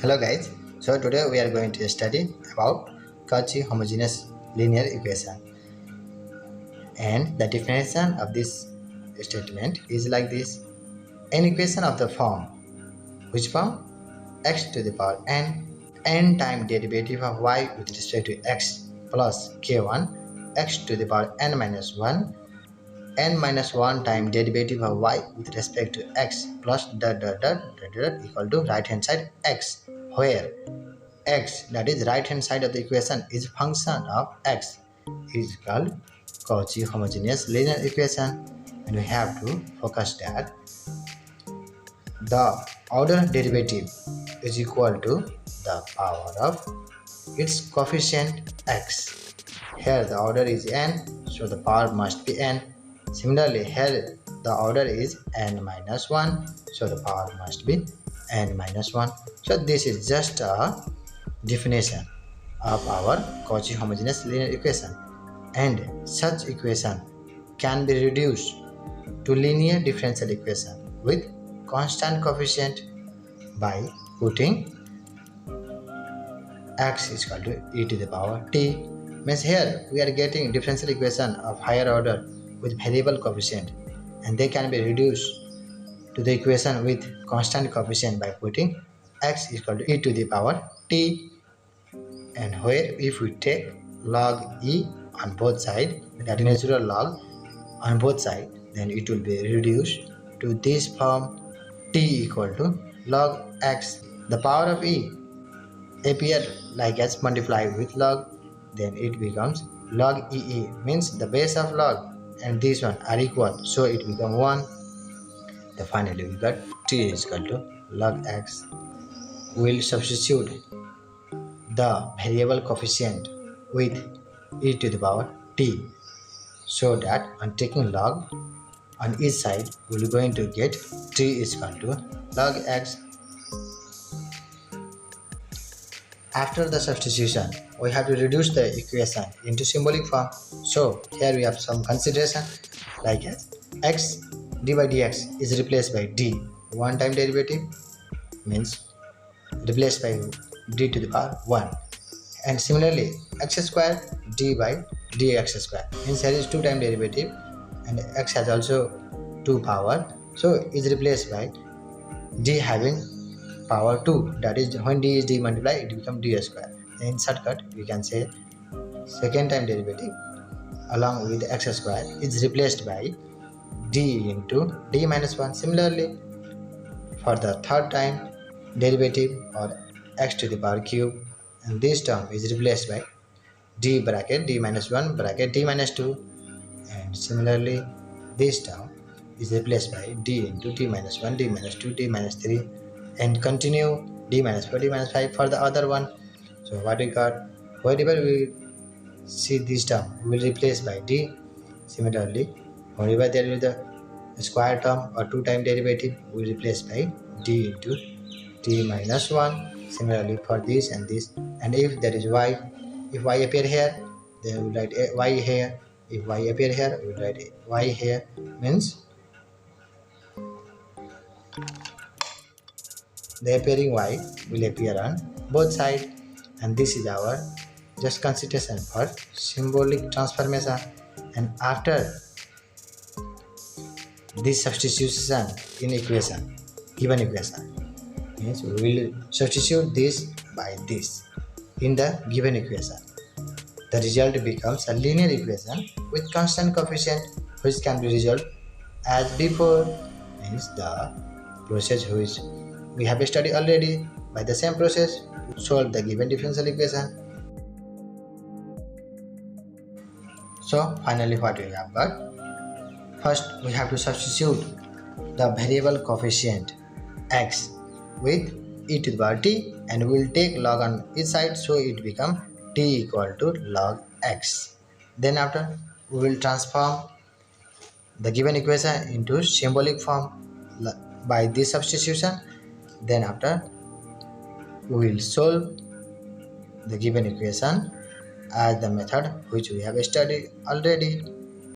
Hello guys, so today we are going to study about Cauchy homogeneous linear equation, and the definition of this statement is like this. An equation of the form, which form? X to the power n time derivative of y with respect to x plus k1 x to the power n minus 1 n minus 1 time derivative of y with respect to x plus dot dot dot dot dot equal to right hand side x, where x, that is right hand side of the equation, is function of x, is called Cauchy homogeneous linear equation. And we have to focus that the order derivative is equal to the power of its coefficient x. Here the order is n, so the power must be n. Similarly, here the order is n minus 1, so the power must be n minus 1. So this is just a definition of our Cauchy homogeneous linear equation, and such equation can be reduced to linear differential equation with constant coefficient by putting x is equal to e to the power t. Means here we are getting differential equation of higher order with variable coefficient, and they can be reduced to the equation with constant coefficient by putting x is equal to e to the power t. And where if we take log e on both sides, that is natural log on both sides, then it will be reduced to this form: t equal to log x. The power of e appear like as multiplied with log, then it becomes log ee, means the base of log and this one are equal, so it becomes 1. Then finally we got t is equal to log x. We'll substitute the variable coefficient with e to the power t, so that on taking log on each side we're going to get t is equal to log x. After the substitution, we have to reduce the equation into symbolic form. So here we have some consideration, like x d by dx is replaced by d, one time derivative, means replaced by d to the power 1. And similarly x square d by dx square, means here is two time derivative and x has also 2 power, so is replaced by d having power 2, that is when d is d multiplied it becomes d square. In shortcut we can say second time derivative along with x square is replaced by d into d minus 1. Similarly for the third time derivative, or x to the power cube, and this term is replaced by d bracket d minus 1 bracket d minus 2, and similarly this term is replaced by d into d minus 1 d minus 2 d minus 3, and continue d minus 4 d minus 5 for the other one. So what we got, wherever we see this term we will replace by d. Similarly whenever there is the square term or two time derivative we replace by d into d minus 1. Similarly for this and this, and if there is y, if y appear here then we write y here, if y appear here we write y here, means the appearing y will appear on both sides. And this is our just consideration for symbolic transformation. And after this substitution in equation, given equation, means we will substitute this by this in the given equation. The result becomes a linear equation with constant coefficient, which can be resolved as before, means the process which we have studied already. By the same process to solve the given differential equation. So finally what we have got, first we have to substitute the variable coefficient x with e to the power t, and we will take log on each side, so it becomes t equal to log x. Then after we will transform the given equation into symbolic form by this substitution. Then after we will solve the given equation as the method which we have studied already.